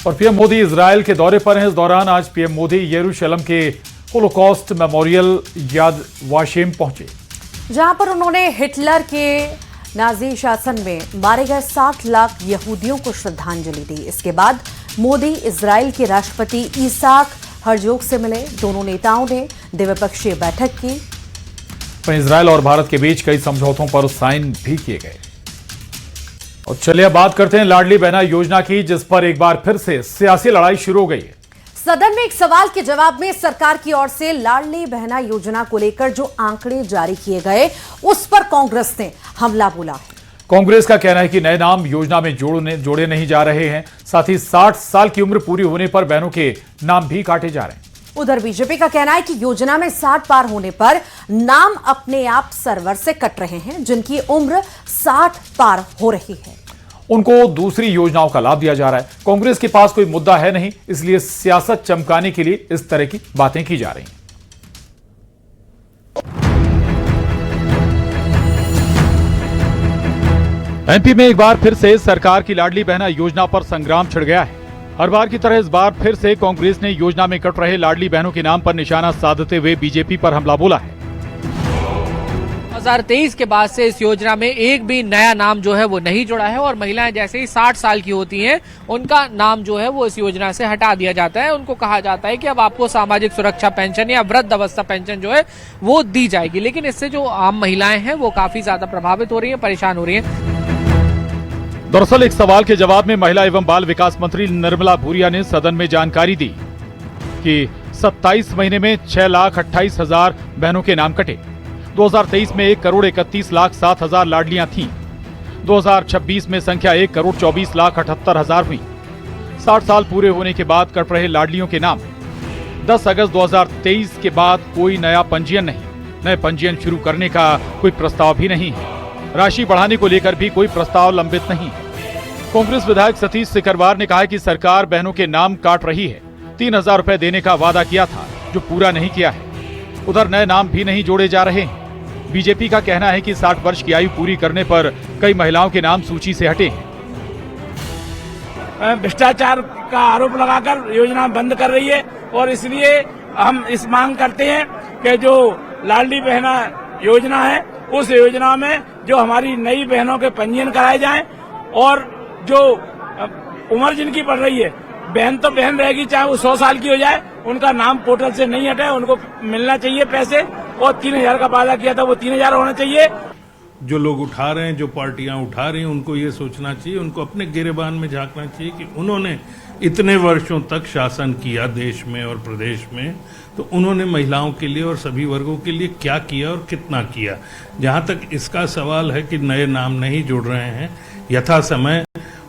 और PM Modi Israel के दौरे पर हैं। इस दौरान आज पीएम मोदी यरूशलेम के होलोकॉस्ट मेमोरियल याद वाशेम पहुंचे, जहां पर उन्होंने हिटलर के नाजी शासन में मारे गए 60 लाख यहूदियों को श्रद्धांजलि दी। इसके बाद मोदी इजराइल के राष्ट्रपति ईसाक हर्जोग से मिले। दोनों नेताओं ने द्विपक्षीय बैठक की। वहीं इजराइल और भारत के बीच कई समझौतों पर साइन भी किए गए। और चलिए अब बात करते हैं लाडली बहना योजना की, जिस पर एक बार फिर से सियासी लड़ाई शुरू हो गई है। सदन में एक सवाल के जवाब में सरकार की ओर से लाडली बहना योजना को लेकर जो आंकड़े जारी किए गए, उस पर कांग्रेस ने हमला बोला है। कांग्रेस का कहना है कि नए नाम योजना में जोड़े नहीं जा रहे हैं। साथ ही 60 साल की उम्र पूरी होने पर बहनों के नाम भी काटे जा रहे हैं। उधर बीजेपी का कहना है कि योजना में 60 पार होने पर नाम अपने आप सर्वर से कट रहे हैं। जिनकी उम्र 60 पार हो रही है, उनको दूसरी योजनाओं का लाभ दिया जा रहा है। कांग्रेस के पास कोई मुद्दा है नहीं, इसलिए सियासत चमकाने के लिए इस तरह की बातें की जा रही हैं। एमपी में एक बार फिर से सरकार की लाडली बहना योजना पर संग्राम छिड़ गया है। हर बार की तरह इस बार फिर से कांग्रेस ने योजना में कट रहे लाडली बहनों के नाम पर निशाना साधते हुए बीजेपी पर हमला बोला है। 2023 के बाद से इस योजना में एक भी नया नाम जो है वो नहीं जुड़ा है और महिलाएं जैसे ही 60 साल की होती हैं, उनका नाम जो है वो इस योजना से हटा दिया जाता है। उनको कहा जाता है कि अब आपको सामाजिक सुरक्षा पेंशन या वृद्ध अवस्था पेंशन जो है वो दी जाएगी। लेकिन इससे जो आम महिलाएं हैं वो काफी ज्यादा प्रभावित हो रही है, परेशान हो रही है। दरअसल एक सवाल के जवाब में महिला एवं बाल विकास मंत्री निर्मला भूरिया ने सदन में जानकारी दी कि 27 महीने में 6,28,000 बहनों के नाम कटे। 2023 में 1,31,07,000 लाडलियां थीं। 2026 में संख्या 1,24,78,000 हुई। 60 साल पूरे होने के बाद कट रहे लाडलियों के नाम। 10 अगस्त 2023 के बाद कोई नया पंजीयन नहीं, नए पंजीयन शुरू करने का कोई प्रस्ताव भी नहीं है। राशि बढ़ाने को लेकर भी कोई प्रस्ताव लंबित नहीं है। कांग्रेस विधायक सतीश सिकरवार ने कहा कि सरकार बहनों के नाम काट रही है। 3,000 रुपए देने का वादा किया था, जो पूरा नहीं किया है। उधर नए नाम भी नहीं जोड़े जा रहे हैं। बीजेपी का कहना है कि 60 वर्ष की आयु पूरी करने पर कई महिलाओं के नाम सूची से हटे हैं। भ्रष्टाचार का आरोप लगाकर योजना बंद कर रही है और इसलिए हम इस मांग करते हैं कि जो लाडली बहना योजना है, उस योजना में जो हमारी नई बहनों के पंजीयन कराए जाएं और जो उम्र जिनकी पड़ रही है, बहन तो बहन रहेगी, चाहे वो 100 साल की हो जाए, उनका नाम पोर्टल से नहीं हटे। उनको मिलना चाहिए पैसे, और 3,000 का वादा किया था वो 3,000 होना चाहिए। जो लोग उठा रहे हैं, जो पार्टियां उठा रही हैं, उनको ये सोचना चाहिए, उनको अपने गिरेबान में झांकना चाहिए कि उन्होंने इतने वर्षों तक शासन किया देश में और प्रदेश में, तो उन्होंने महिलाओं के लिए और सभी वर्गों के लिए क्या किया और कितना किया। जहां तक इसका सवाल है कि नए नाम नहीं जुड़ रहे हैं, यथा समय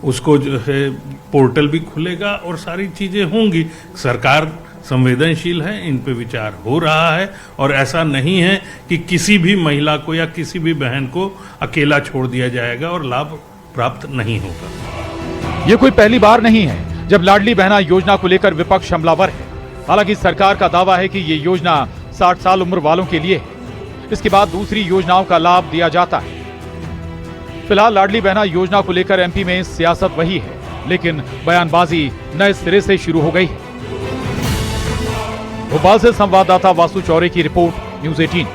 उसको जो है पोर्टल भी खुलेगा और सारी चीजें होंगी। सरकार संवेदनशील है, इन पे विचार हो रहा है और ऐसा नहीं है कि किसी भी महिला को या किसी भी बहन को अकेला छोड़ दिया जाएगा और लाभ प्राप्त नहीं होगा। ये कोई पहली बार नहीं है जब लाडली बहना योजना को लेकर विपक्ष हमलावर है। हालांकि सरकार का दावा है कि ये योजना 60 साल उम्र वालों के लिए है। इसके बाद दूसरी योजनाओं का लाभ दिया जाता है। फिलहाल लाडली बहना योजना को लेकर एमपी में सियासत वही है, लेकिन बयानबाजी नए सिरे से शुरू हो गई है। भोपाल से संवाददाता वासु चौरे की रिपोर्ट, न्यूज़ 18।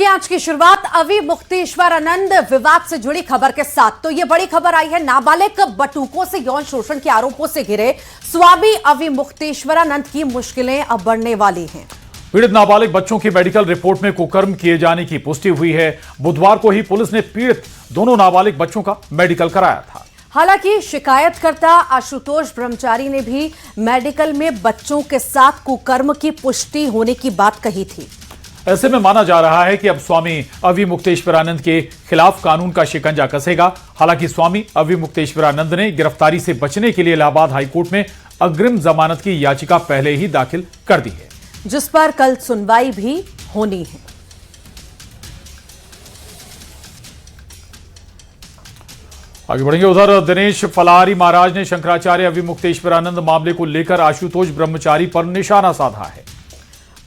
आज की शुरुआत अवि मुक्तेश्वरानंद विवाद से जुड़ी खबर के साथ। तो ये बड़ी खबर आई है, नाबालिग बटुकों से यौन शोषण के आरोपों से घिरे स्वामी अवि मुक्तेश्वरानंद की मुश्किलें अब बढ़ने वाली हैं। पीड़ित नाबालिग बच्चों की मेडिकल रिपोर्ट में कुकर्म किए जाने की पुष्टि हुई है। बुधवार को ही पुलिस ने पीड़ित दोनों नाबालिग बच्चों का मेडिकल कराया था। हालांकि शिकायतकर्ता आशुतोष ब्रह्मचारी ने भी मेडिकल में बच्चों के साथ कुकर्म की पुष्टि होने की बात कही थी। ऐसे में माना जा रहा है कि अब स्वामी अवि मुक्तेश्वरानंद के खिलाफ कानून का शिकंजा कसेगा। हालांकि स्वामी अवि मुक्तेश्वरानंद ने गिरफ्तारी से बचने के लिए इलाहाबाद हाईकोर्ट में अग्रिम जमानत की याचिका पहले ही दाखिल कर दी है, जिस पर कल सुनवाई भी होनी है। आगे बढ़ेंगे। उधर दिनेश फलाहारी महाराज ने शंकराचार्य अवि मुक्तेश्वरानंद मामले को लेकर आशुतोष ब्रह्मचारी पर निशाना साधा है।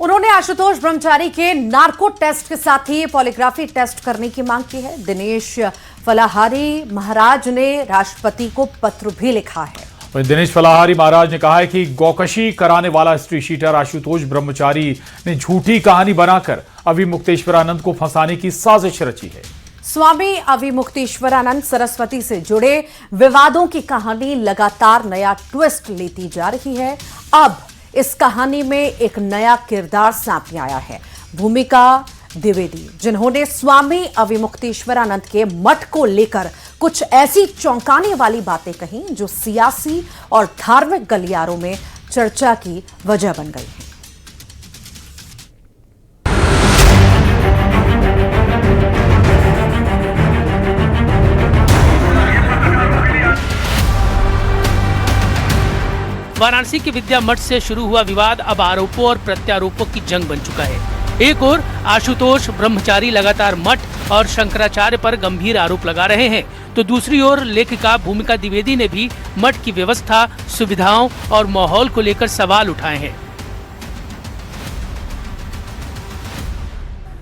उन्होंने आशुतोष ब्रह्मचारी के नार्को टेस्ट के साथ ही पॉलीग्राफी टेस्ट करने की मांग की है। दिनेश फलाहारी महाराज ने राष्ट्रपति को पत्र भी लिखा है। वहीं दिनेश फलाहारी महाराज ने कहा है कि गौकशी कराने वाला स्त्री शीटर आशुतोष ब्रह्मचारी ने झूठी कहानी बनाकर अविमुक्तेश्वरानंद को फंसाने की साजिश रची है। स्वामी अविमुक्तेश्वरानंद सरस्वती से जुड़े विवादों की कहानी लगातार नया ट्विस्ट लेती जा रही है। अब इस कहानी में एक नया किरदार सामने आया है, भूमिका द्विवेदी, जिन्होंने स्वामी अविमुक्तेश्वरानंद के मठ को लेकर कुछ ऐसी चौंकाने वाली बातें कही जो सियासी और धार्मिक गलियारों में चर्चा की वजह बन गई है। वाराणसी के विद्या मठ से शुरू हुआ विवाद अब आरोपों और प्रत्यारोपों की जंग बन चुका है। एक ओर आशुतोष ब्रह्मचारी लगातार मठ और शंकराचार्य पर गंभीर आरोप लगा रहे हैं, तो दूसरी ओर लेखिका भूमिका द्विवेदी ने भी मठ की व्यवस्था, सुविधाओं और माहौल को लेकर सवाल उठाए हैं।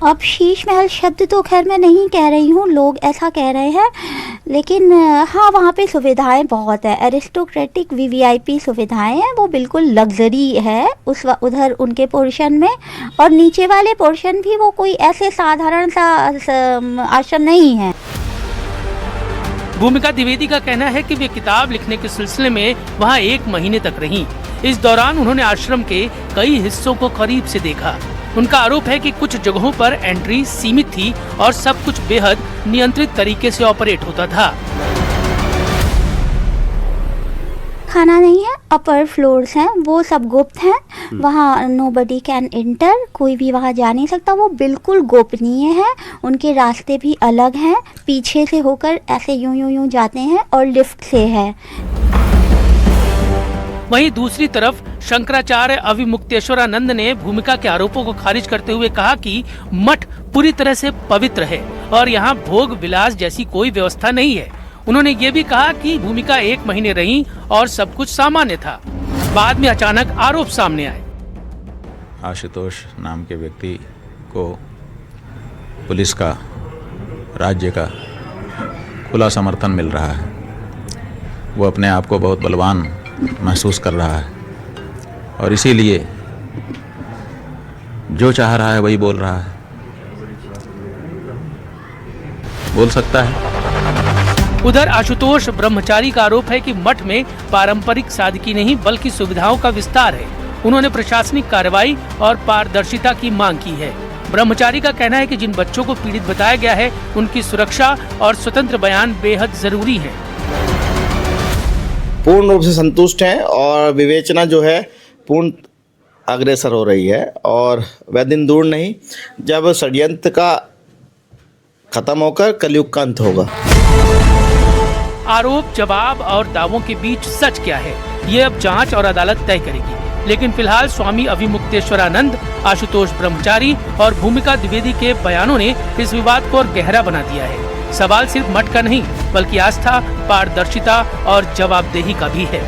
अब शीश महल शब्द तो खैर मैं नहीं कह रही हूँ, लोग ऐसा कह रहे हैं, लेकिन हाँ वहाँ पे सुविधाएं बहुत है, एरिस्टोक्रेटिक वीवीआईपी सुविधाएं हैं, वो बिल्कुल लग्जरी है उधर उनके पोर्शन में, और नीचे वाले पोर्शन भी वो कोई ऐसे साधारण सा आश्रम नहीं है। भूमिका द्विवेदी का कहना है कि वे किताब लिखने के सिलसिले में वहाँ 1 महीने तक रहीं। इस दौरान उन्होंने आश्रम के कई हिस्सों को करीब से देखा। उनका आरोप है कि कुछ जगहों पर एंट्री सीमित थी और सब कुछ बेहद नियंत्रित तरीके से ऑपरेट होता था। खाना नहीं है, अपर फ्लोर्स हैं, वो सब गुप्त हैं, वहाँ नोबडी कैन एंटर, कोई भी वहाँ जा नहीं सकता, वो बिल्कुल गोपनीय है। उनके रास्ते भी अलग हैं, पीछे से होकर ऐसे यूं जाते हैं और लिफ्ट से है। वहीं दूसरी तरफ शंकराचार्य अविमुक्तेश्वरानंद ने भूमिका के आरोपों को खारिज करते हुए कहा कि मठ पूरी तरह से पवित्र है और यहाँ भोग विलास जैसी कोई व्यवस्था नहीं है। उन्होंने ये भी कहा कि भूमिका 1 महीने रही और सब कुछ सामान्य था। बाद में अचानक आरोप सामने आए। आशुतोष नाम के व्यक्ति को पुलिस का, राज्य का खुला समर्थन मिल रहा है। वो अपने आप को बहुत बलवान महसूस कर रहा है और इसीलिए जो चाह रहा है वही बोल रहा है, बोल सकता है। उधर आशुतोष ब्रह्मचारी का आरोप है कि मठ में पारंपरिक सादगी नहीं बल्कि सुविधाओं का विस्तार है। उन्होंने प्रशासनिक कार्रवाई और पारदर्शिता की मांग की है। ब्रह्मचारी का कहना है कि जिन बच्चों को पीड़ित बताया गया है उनकी सुरक्षा और स्वतंत्र बयान बेहद जरूरी है। पूर्ण रूप से संतुष्ट हैं और विवेचना जो है पूर्ण अग्रसर हो रही है और वह दिन दूर नहीं जब षड्यंत्र का खत्म होकर कलयुग का अंत होगा। आरोप, जवाब और दावों के बीच सच क्या है, ये अब जांच और अदालत तय करेगी। लेकिन फिलहाल स्वामी अविमुक्तेश्वरानंद, आशुतोष ब्रह्मचारी और भूमिका द्विवेदी के बयानों ने इस विवाद को और गहरा बना दिया है। सवाल सिर्फ मठ का नहीं बल्कि आस्था, पारदर्शिता और जवाबदेही का भी है।